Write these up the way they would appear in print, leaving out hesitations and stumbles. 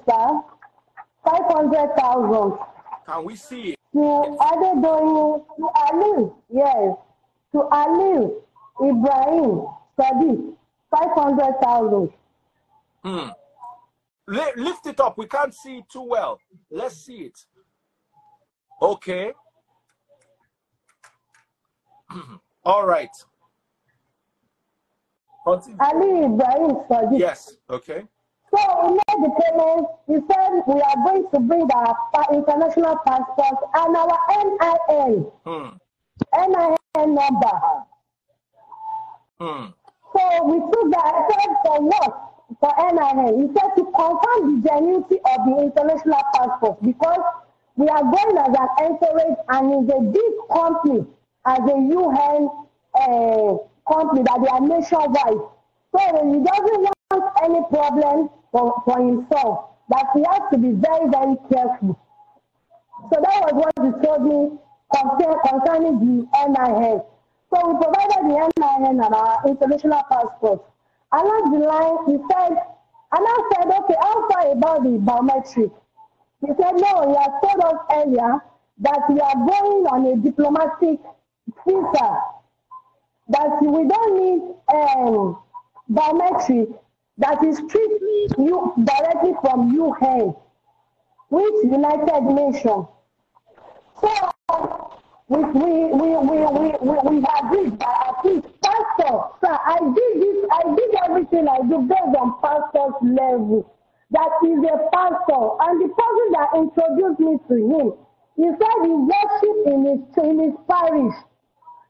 sir. 500,000. Can we see it? To Adedoyin, to Ali, yes. To Ali Ibrahim Sadiq, 500,000. Lift it up. We can't see it too well. Let's see it. Okay. All right. Continue. Ali Ibrahim Sadiq. Yes. Okay. So we made the payment. He said we are going to bring our international passports and our NIN. NIN number. So we took that. I said, for what? For NIN. He said to confirm the genuinity of the international passport because we are going as an entourage and it's a big company, as a UN company that they are nationwide. So he doesn't want any problem for himself, that he has to be very, very careful. So that was what he told me concerning the NIN. So we provided the NIN and our international passport. Along the line, he said, and I said, okay, how far about the biometric? He said, no, he has told us earlier that we are going on a diplomatic visa, that we don't need biometric, that is strictly directly from UN, which United Nations. So we agreed that at least pastor, sir, I did everything I do based on pastor's level. That is a pastor, and the person that introduced me to him, he said he worshipped in his parish.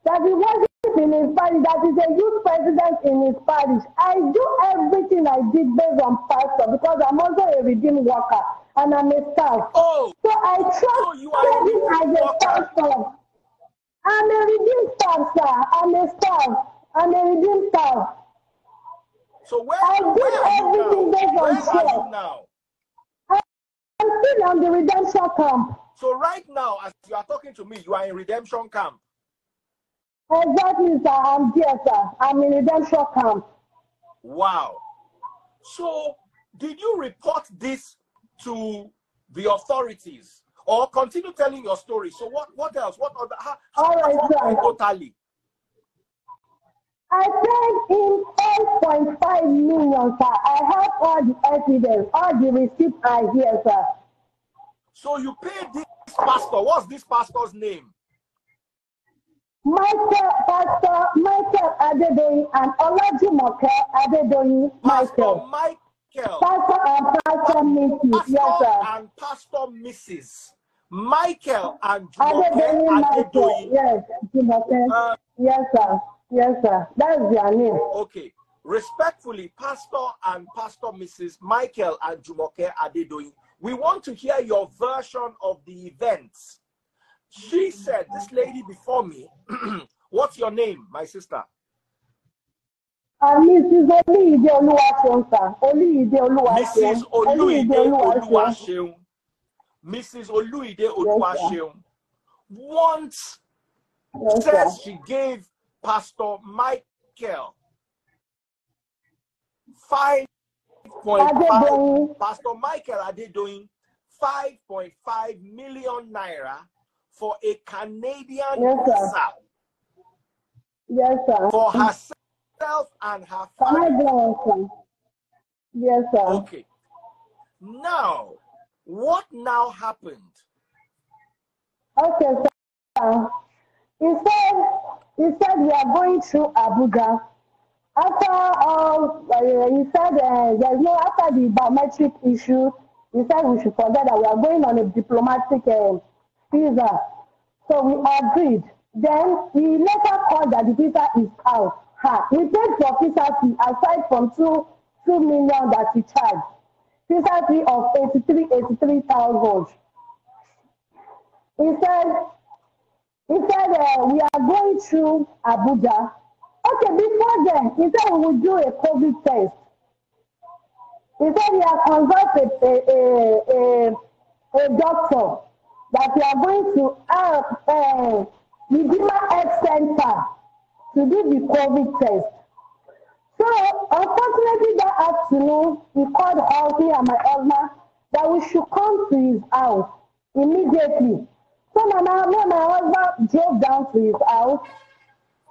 That he worshipped in his parish, that is a youth president in his parish. I do everything I did based on pastor because I'm also a redeemed worker and I'm a staff. Oh, so I trust you are him as a pastor. I'm a redeemed staff, sir. I'm a staff. I'm a redeemed staff. So where I are did everything based on you now? I'm still on the redemption camp. So right now, as you are talking to me, you are in redemption camp. Exactly, sir. I'm here, sir. I'm in redemption camp. Wow. So did you report this to the authorities or continue telling your story? So what else? What other? All right, sir. Totally. I paid him 8.5 million, sir. I have all the evidence, all the receipts are here, sir. So you paid this pastor. What's this pastor's name? Pastor Michael Adedoyin and Olajumoke Adedoyin Michael. Pastor and Pastor Mrs. Pastor yes, sir. and Pastor Mrs. Michael and Jumoke Adedoyin. Yes, Jumoke. Yes, sir. Yes, sir. That's their name. Okay. Respectfully, Pastor and Pastor Mrs. Michael and Jumoke Adedoyin, we want to hear your version of the events. She said, this lady before me, what's your name, my sister? Mrs. Oluide Oluwaseun, sir. Oluide Oluwaseun. Mrs. Oluide Oluwaseun. Mrs. Oluide Oluwaseun. Once says she gave Pastor Michael 5.5. Pastor Michael Adedoyin 5.5 million naira for a Canadian visa. Yes, sir. For herself and her family. Yes, sir. Okay. Now, what now happened? Okay, sir. He said we are going through Abuja. After all, he said there's no, after the biometric issue, he said we should forget that we are going on a diplomatic visa. So we agreed. Then he later called that the visa is out. We paid for visa fee aside from 2 million that he charged. Visa fee of 83,000. He said we are going through Abuja. Okay, before then, he said we will do a COVID test. He said we have consulted a doctor that we are going to Redeemer Health Center to do the COVID test. So, unfortunately, that afternoon, he called me and my husband that that we should come to his house immediately. So when my husband drove down to his house,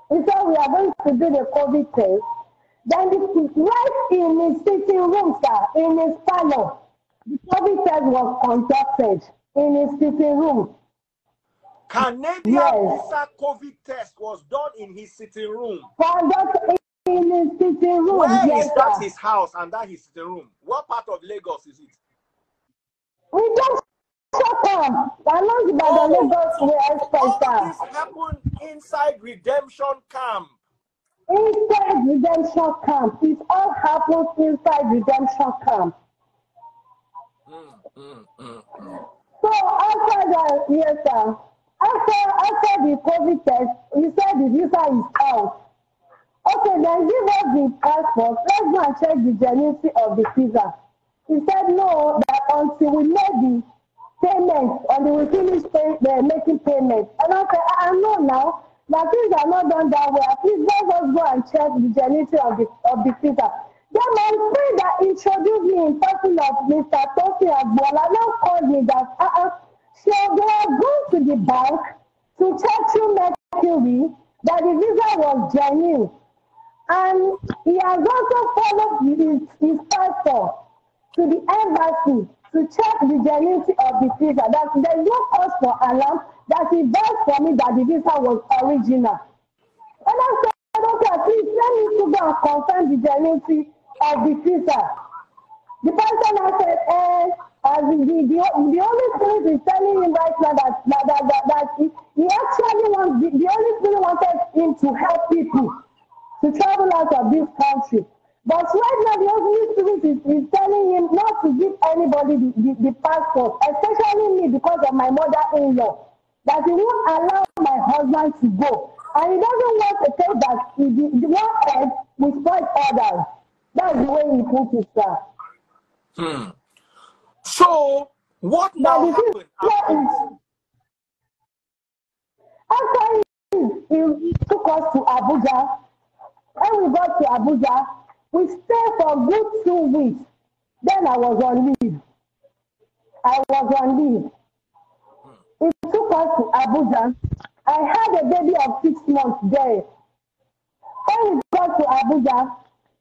he said we are going to do the COVID test. Then right in his sitting room, sir, in his parlor, the COVID test was conducted in his sitting room. Canadian visa COVID test was done in his sitting room. Conducted in his sitting room. Where yes, is that sir. his house and that his sitting room? What part of Lagos is it? We just shut up. Along by the Lagos all sir. this happened inside redemption camp. Inside redemption camp. It all happens inside redemption camp. So after the yes, sir. After the COVID test, he said the visa is out. Okay, then give us the passport. Let's go and check the genuinity of the visa. He said no, that until we make the payment, until we finish making payment. And I said, I know now that things are not done that way. Please let us go and check the genuinity of the visa. Then my friend that introduced me in person of Mr. Tosi Agbola now called me that so they are going to the bank to check through Mercury that the visa was genuine. And he has also followed his passport to the embassy to check the genuinity of the visa. That there is no cause for alarm. That he vouched for me that the visa was original. And I said, okay, please let me to go and confirm the genuinity of the visa. The person I said, the Holy Spirit is telling him right now that he actually wants, the Holy Spirit wanted him to help people to travel out of this country. But right now, the Holy Spirit is telling him not to give anybody the passport, especially me because of my mother-in-law, that he won't allow my husband to go. And he doesn't want to say that the one head will spoil others. That's the way he puts it, sir. So, what now happened after he took us to Abuja? When we got to Abuja, we stayed for a good 2 weeks. Then I was on leave. He took us to Abuja. I had a baby of 6 months there. When we got to Abuja,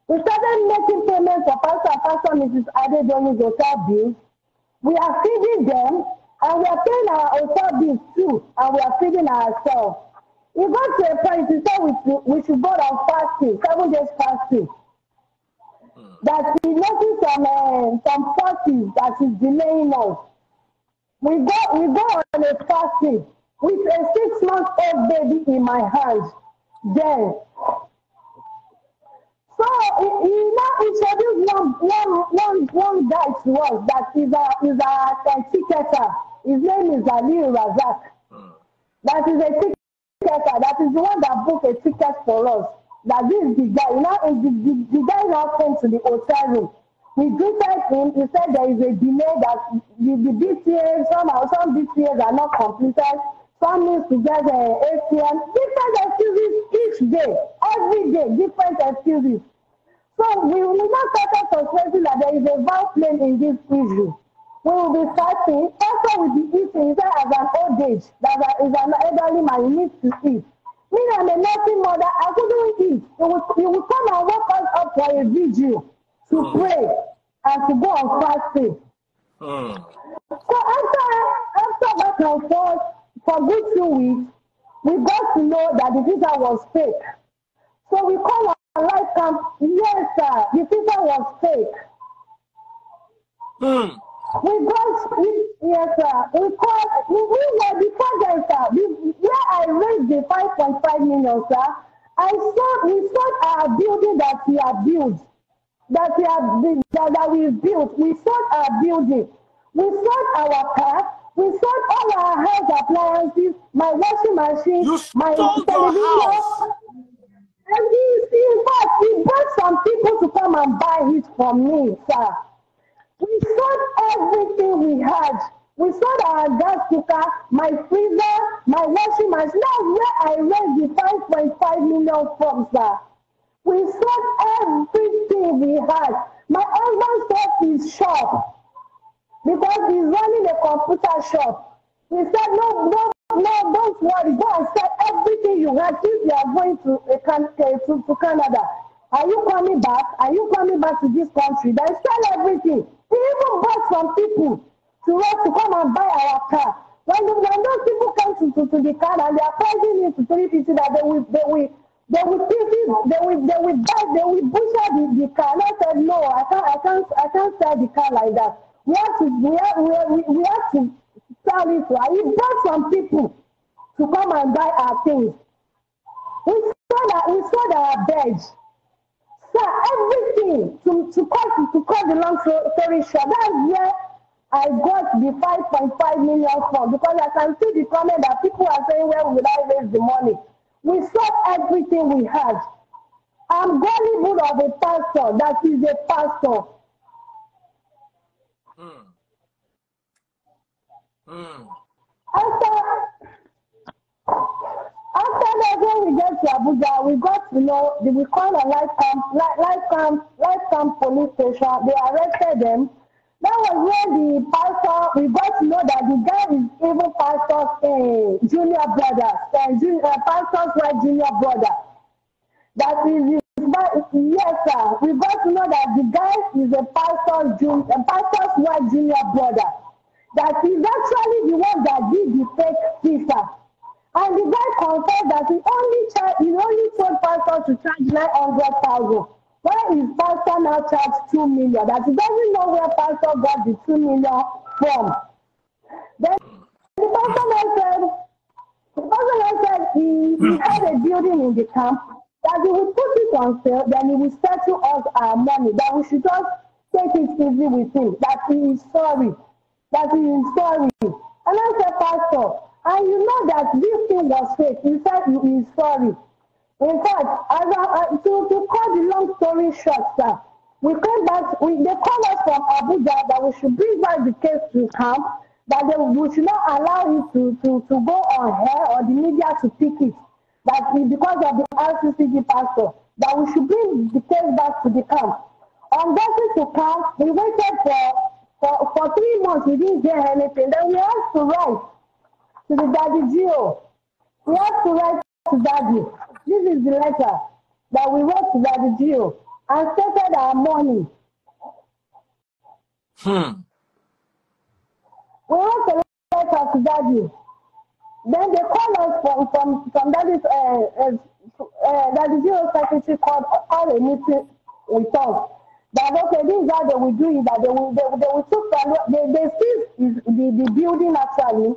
we started making payments for Pastor Mrs. Adedoyi's hotel bills. We are feeding them, and we are paying our hotel bills too, and we are feeding ourselves. We got to a point, he said we should go on fasting, 7 days fasting. That we noticed some forces that is delaying us. We go on a fasting with a 6-month-old baby in my hands. Then, so he now introduced one guy to us that is a ticketer. His name is Ali Razak. That is a ticketer. That is the one that booked a ticket for us. That this is the guy. The guy now came to the hotel room. We greeted him. He said there is a delay that the BTAs, some BTAs are not completed. Some needs to get ATM. Different excuses each day. Every day, different excuses. So we will not start suspecting that there is a vow plane in this issue. We will be fasting. Also with the eating, he said as an old age, that is an elderly man, he needs to eat. Me, I'm a nursing mother, I couldn't eat. He would come and wake us up for a vigil to pray and to go on fasting. So after back and forth for good 2 weeks, we got to know that the visa was fake. So we called our life camp, yes sir, the visa was fake. Yes sir, we were before then sir, where I raised the 5.5 million sir, we saw our building that we have built. That we built. We sold our building. We sold our car. We sold all our house appliances, my washing machine, my television. And in fact, he brought some people to come and buy it from me, sir. We sold everything we had. We sold our gas cooker, my freezer, my washing machine. That's where I raised the 5.5 million from, sir. We sold everything we had. My husband sold his shop because he's running a computer shop. He said, no, don't worry. Go and sell everything you have since you are going to Canada. Are you coming back? Are you coming back to this country? Then sell everything. He even bought some people to come and buy our car. When those people come to the car and they are pricing it to 350, that they will butcher the car. And I said, no, I can't sell the car like that. We have to sell it. He brought some people to come and buy our things. We sold our beds. So everything to cut the long story short. That's where I got the 5.5 million from, because I can see the comment that people are saying, where will I raise the money? We sold everything we had. I'm gullible of a pastor that is a pastor. After that, when we get to Abuja, we got to know, we called a life camp police station. They arrested them. That was when the pastor, we got to know that the guy is even pastor's junior brother, pastor's wife junior brother. That is, yes, sir. We got to know that the guy is a pastor's wife junior brother. That is actually the one that did the fake visa. And the guy confessed that he only told pastor to charge 900,000. Why is pastor now charged 2 million? That he doesn't know where pastor got the 2 million from. Then the pastor said he had a building in the camp, that he would put it on sale, then he will settle us our money, that we should just take it easy with him, that he is sorry. And I said, Pastor, and you know that this thing was fake. He said he is sorry. In fact, to cut the long story short, sir, we came back. They called us from Abuja that we should bring back the case to camp, that we should not allow it to go on air or the media to pick it. That because of the RCCG pastor, that we should bring the case back to the camp. On getting to camp, we waited for 3 months. We didn't get anything. Then we had to write to the Daddy Gio. We have to write to Daddy. This is the letter that we wrote to Daddy Gio and stated our money. We wrote a letter to Daddy. Then they called us from Daddy's Daddy Gio's secretary called a meeting with us. That okay, this is how they will do it. That they will seize the building actually.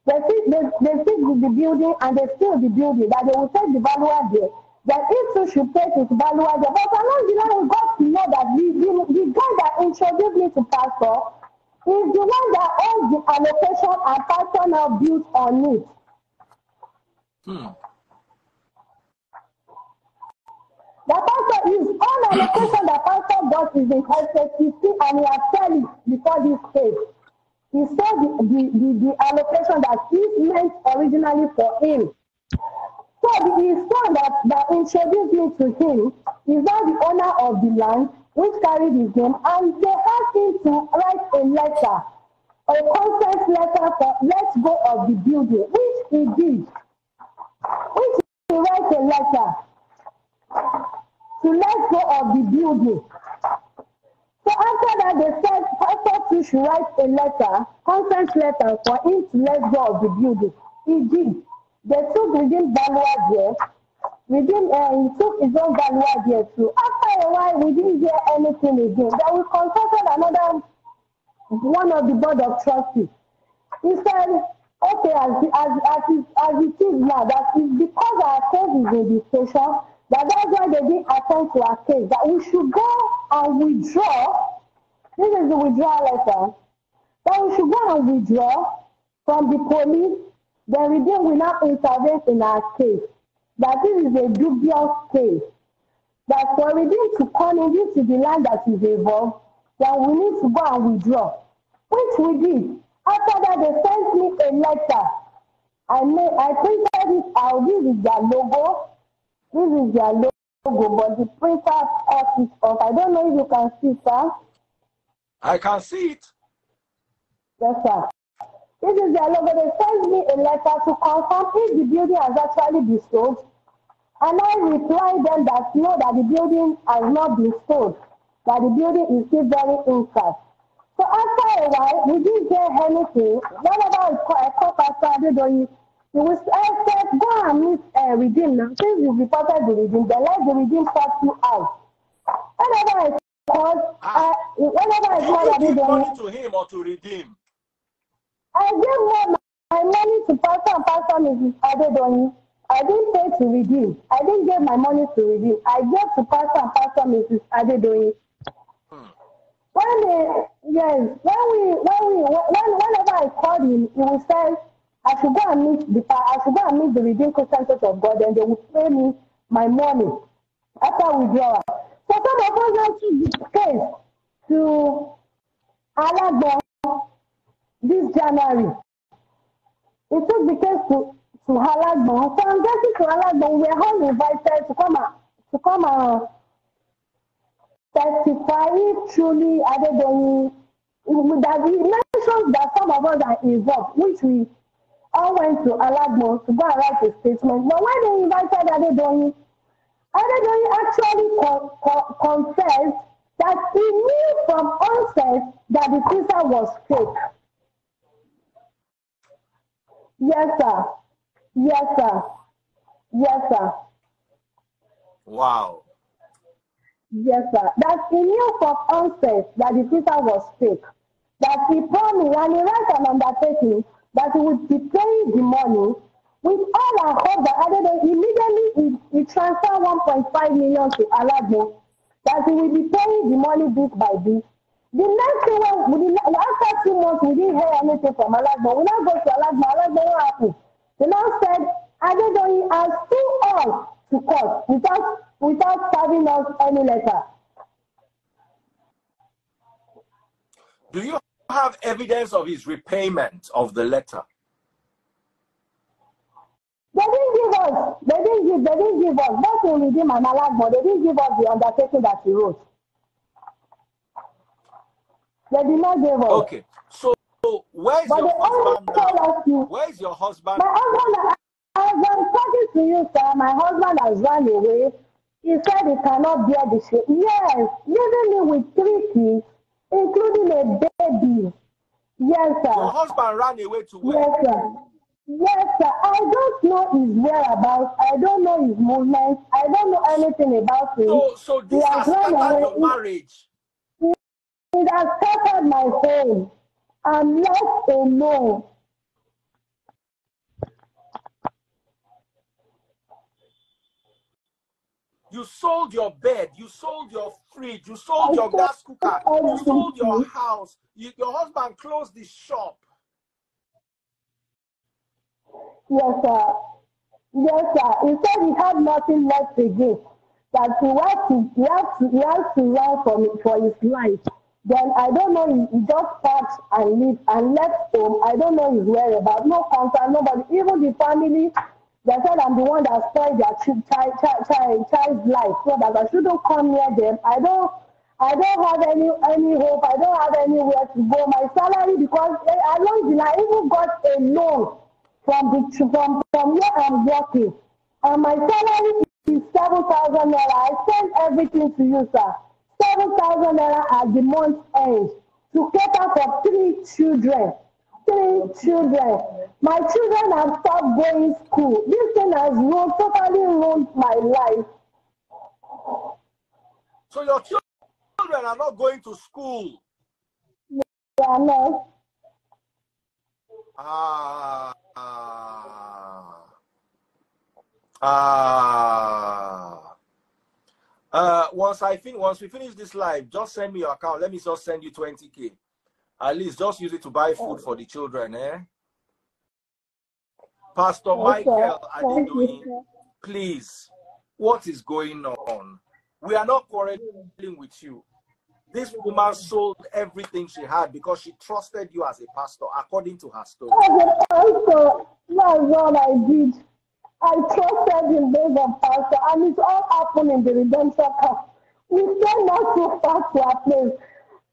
They seize the building and they steal the building. That they will take the valuer there. That each two should take its valuer there. But along the line, we got to know that the guy that introduced me to pastor is the one that owns the allocation and pastor now built on it. The pastor is on allocation that pastor got is in SSTC and he has said it before this case. He said the allocation that is meant originally for him. So his son that introduced me to him is now the owner of the land which carried his name, and they asked him to write a letter, a consent letter for let's go of the building, which he did. Which he wrote a letter to let go of the building. So after that, they said pastor too should write a letter, consent letter for him to let go of the building. He did. They took within valuer there. He took his own valuer there too. After a while, we didn't hear anything again. Then we consulted one of the board of trustees. He said, okay, as it is now, that is because our case is in the station, that's why they didn't attend to our case, that we should go and withdraw. This is the withdrawal letter. That we should go and withdraw from the police, then Redeem will not intervene in our case. That this is a dubious case. That for Redeem to come into the land that is involved, then we need to go and withdraw. Which we did. After that, they sent me a letter. I printed it out. This is their logo. This is their logo, but the printer cut it off. I don't know if you can see, sir. I can see it. Yes, sir. This is the logo. They sent me a letter to confirm if the building has actually been sold. And I replied them that no, that the building has not been sold, that the building is still very intact. So after a while, we didn't hear anything. Whenever I call Pastor Adedoyi, he was said, go and meet Redeem now. Since you reported the Redeem, then let the Redeem sort you out. Whenever I called, Did you give money to him or to Redeem? I gave my money to Pastor and Pastor Mrs. Adedoyi. I didn't pay to Redeem. I didn't give my money to Redeem. I gave to Pastor and Pastor Mrs. Adedoyi. Whenever I called him, he would say I should go and meet the Redeemed Christian Church of God, and they would pay me my money after withdrawal. So some of us now took the case to Alagbo this January. He took the case to Alagbo. So I'm getting to Alagbo. We were all invited to come and testify if truly Adedoyi, that he mentions that some of us are involved, which we all went to Alagbo to go and write a statement. But when they invited Adedoyi actually confessed that he knew from onset that the visa was fake. Yes, sir. Yes, sir. Yes, sir. Wow. Yes, sir. That he knew from onset that the visa was fake. That he promised and he wrote an undertaking that he would be paying the money with all our hope that Adedoyi immediately he transferred 1.5 million to Alagbo, that he will be paying the money bit by bit. The next thing after 2 months, we didn't hear anything from Alagbo. We now go to Alagbo, what happened? They now said Adedoyi has sued us to court without serving us any letter. Do you have evidence of his repayment of the letter? They didn't give us. They didn't give us. Both in Redeem and Alagbo, they didn't give us the undertaking that he wrote. They did not give us. Okay. So where's your husband now? Where is your husband? My husband, as I'm talking to you, sir, my husband has run away. He said he cannot bear the shame. Yes, leaving me with 3 kids, including a baby. Yes, sir. Your husband ran away to where? Yes, sir. Yes, sir. I don't know his whereabouts. I don't know his movements. I don't know anything about him. So this has scattered your marriage. It has scattered my home. I'm left alone. You sold your bed, you sold your fridge, you sold your gas cooker, you sold your house. Your husband closed the shop. Yes, sir. Yes, sir. He said he had nothing left to give. That he has to run for his life. Then I don't know, he just packed and left home. I don't know his whereabouts. No contact, nobody. Even the family, they said I'm the one that spoiled their child's life, so that I shouldn't come near them. I don't have any hope. I don't have anywhere to go. My salary, because I even got a loan from where I'm working, and my salary is 7,000 naira. I send everything to you, sir. 7,000 naira at the month's end to cater for 3 children. 3 children. My children have stopped going to school. This thing has totally ruined my life. So your children are not going to school? They are not. Once we finish this live, just send me your account. Let me just send you 20K. At least just use it to buy food for the children, eh? Pastor Michael Adedoyi, please, what is going on? We are not quarreling with you. This woman sold everything she had because she trusted you as a pastor, according to her story. As a pastor, that's what I did. I trusted him based on pastor, and it's all happened in the redemption camp. We stay not too far to our place.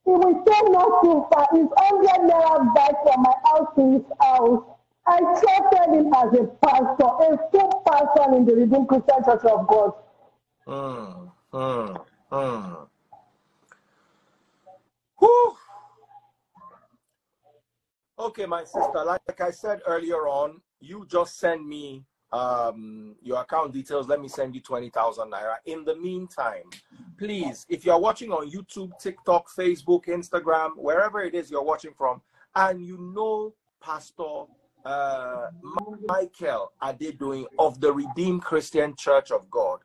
If we stay not too far, it's 100 naira right from my house to his house. I trusted him as a pastor, a full pastor in the Redeemed Christian Church of God. Whew. Okay, my sister, like I said earlier on, you just send me your account details. Let me send you 20,000 naira. In the meantime, please, if you're watching on YouTube, TikTok, Facebook, Instagram, wherever it is you're watching from, and you know Pastor Michael Adedoyin of the Redeemed Christian Church of God,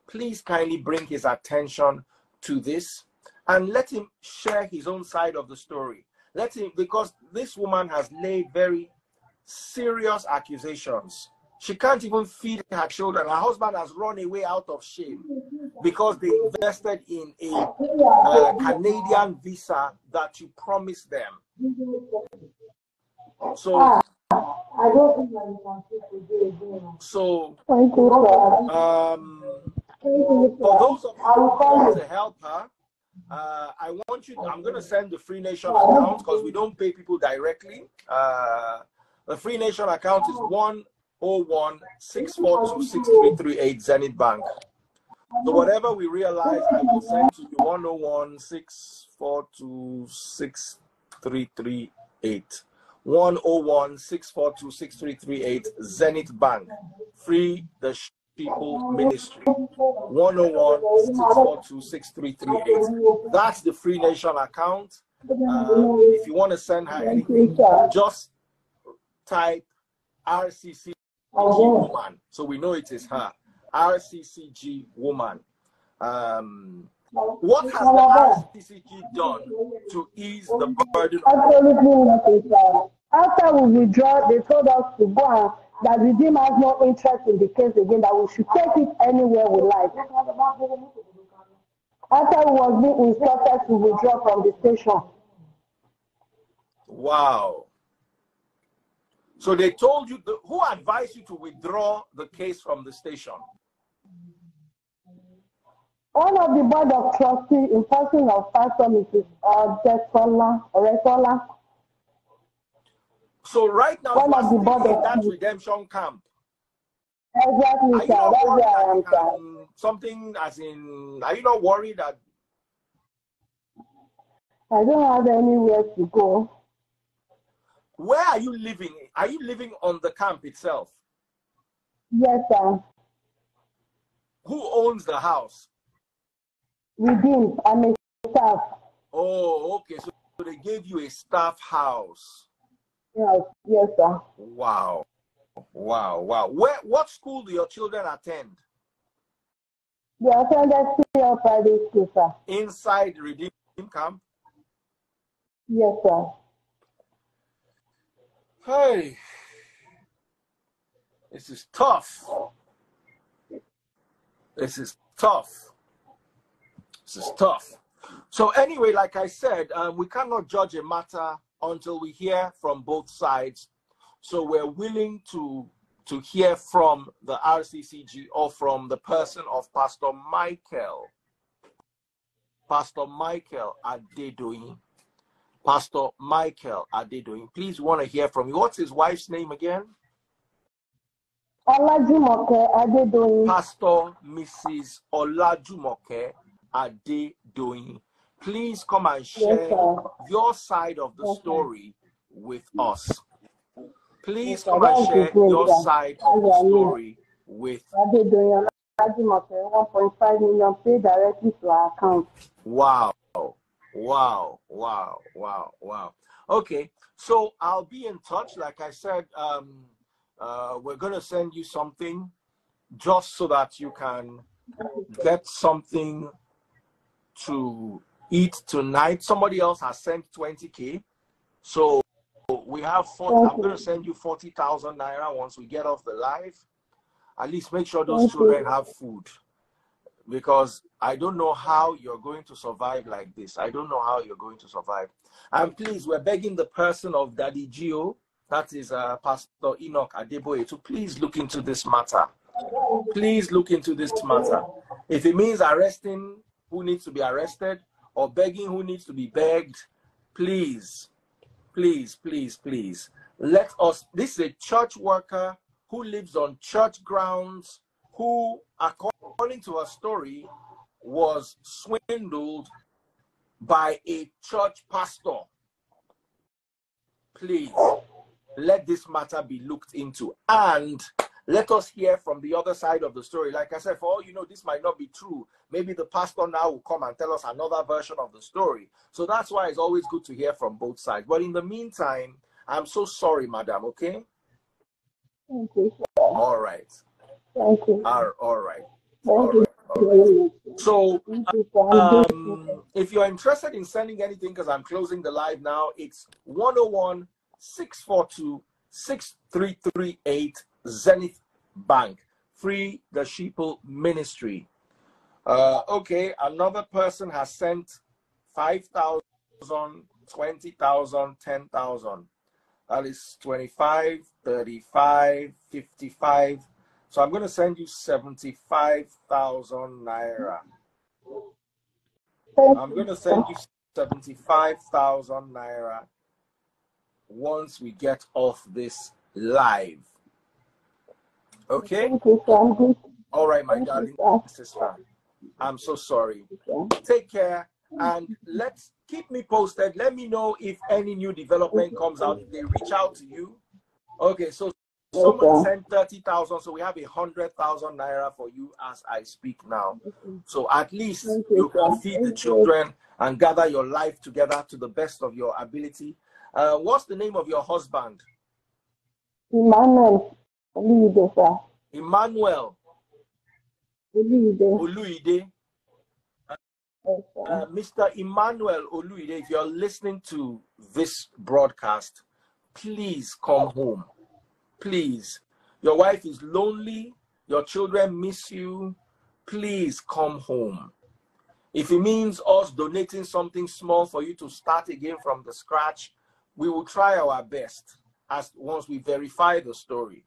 please kindly bring his attention to this and let him share his own side of the story. Let him, because this woman has laid very serious accusations. She can't even feed her children. Her husband has run away out of shame because they invested in a Canadian visa that you promised them. So, for those of you who want to help her, I want you, I'm going to send the Free Nation account because we don't pay people directly. The Free Nation account is 101-642-6338 Zenith Bank. So whatever we realize, I will send to you 101-642-6338. 101-642-6338 Zenith Bank. Free the People Ministry. 101-642-6338. That's the Free Nation account. If you want to send her anything, just type RCCG woman, so we know it is her. RCCG woman. What has the RCCG done to ease the burden? Absolutely nothing. After we withdraw, they told us to go and that Redeem has no interest in the case again, that we should take it anywhere we like. After we was being instructed to withdraw from the station. Wow. So they told you, who advised you to withdraw the case from the station? One of the board of trustees in person of Pastor Mrs. Oretola. So right now, you are still in that redemption camp. Exactly, are you not worried that something as in, are you not worried that? I don't have anywhere to go. Where are you living? Are you living on the camp itself? Yes, sir. Who owns the house? Redeemed. I'm a staff. Oh, okay. So they gave you a staff house. Yes, yes, sir. Wow. Wow, wow. What school do your children attend? They attend a private school, sir. Inside Redeem Camp? Yes, sir. Hey, this is tough. This is tough. This is tough. So anyway, like I said, we cannot judge a matter until we hear from both sides. So we're willing to hear from the RCCG or from the person of Pastor Michael. Pastor Michael Adedoyin. Pastor Michael Adedoyin. Please want to hear from you. What's his wife's name again? Olajumoke Adedoyin. Pastor Mrs. Olajumoke Adedoyin. Please come and share your side of the story with us. Please come and share your side of the story with Adedoyin. Olajumoke, 1.5 million paid directly to our account. Wow. Wow, wow, wow, wow. Okay, so I'll be in touch. Like I said, we're going to send you something just so that you can get something to eat tonight. Somebody else has sent 20K. So we have 40. I'm going to send you 40,000 naira once we get off the live. At least make sure those children have food. Because I don't know how you're going to survive like this. I don't know how you're going to survive. And please, we're begging the person of Daddy Gio, that is Pastor Enoch Adeboye, to please look into this matter. Please look into this matter. If it means arresting who needs to be arrested or begging who needs to be begged, please please, please, please, let us, this is a church worker who lives on church grounds, who, according to her story, was swindled by a church pastor. Please, let this matter be looked into, and let us hear from the other side of the story. Like I said, for all you know, this might not be true. Maybe the pastor now will come and tell us another version of the story. So that's why it's always good to hear from both sides. But in the meantime, I'm so sorry, madam, okay? Thank you, sir. All right. Thank you. All right. Thank you very much. So, Thank you, sir. if you're interested in sending anything, because I'm closing the live now, it's 101-642-6338 Zenith Bank. Free the Sheeple Ministry. Okay, another person has sent 5,000, 20,000, 10,000. That is 25, 35, 55. So I'm going to send you 75,000 naira. I'm going to send you 75,000 naira once we get off this live. Okay? Thank you, sir. All right, my darling sister. I'm so sorry. Take care, and let's keep me posted. Let me know if any new development comes out. If they reach out to you. Okay, so someone sent 30,000, so we have 100,000 naira for you as I speak now. So at least you can feed the children and gather your life together to the best of your ability. What's the name of your husband? Emmanuel. Emmanuel Oluide. Mr. Emmanuel Oluide, if you're listening to this broadcast, please come home. Please. Your wife is lonely. Your children miss you. Please come home. If it means us donating something small for you to start again from the scratch, we will try our best as once we verify the story.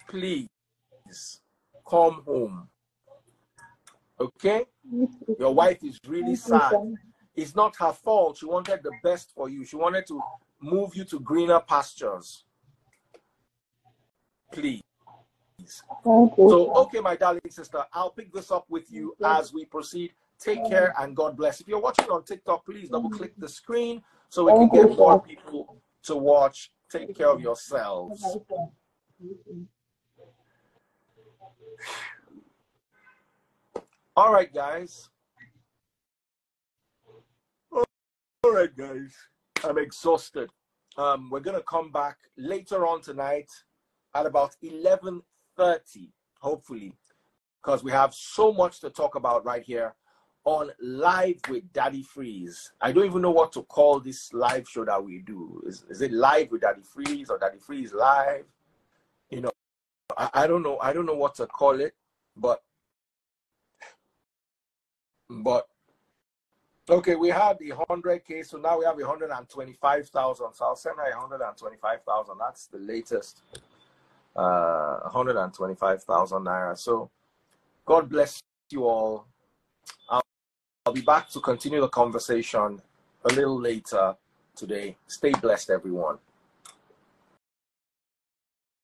Please come home. Okay? Your wife is really sad. It's not her fault. She wanted the best for you. She wanted to move you to greener pastures. Please. So, okay, my darling sister, I'll pick this up with you as we proceed. Take care and God bless. If you're watching on TikTok, please double click the screen so we can get more people to watch. Take care of yourselves. All right, guys. All right, guys. I'm exhausted. We're going to come back later on tonight at about 11:30, hopefully, because we have so much to talk about right here on Live with Daddy Freeze. I don't even know what to call this live show that we do. Is it Live with Daddy Freeze or Daddy Freeze Live? You know, I don't know. I don't know what to call it, but okay, we had the 100K, so now we have 125,000. So I'll send her 125,000. That's the latest. 125,000 naira. So God bless you all. I'll be back to continue the conversation a little later today. Stay blessed, everyone.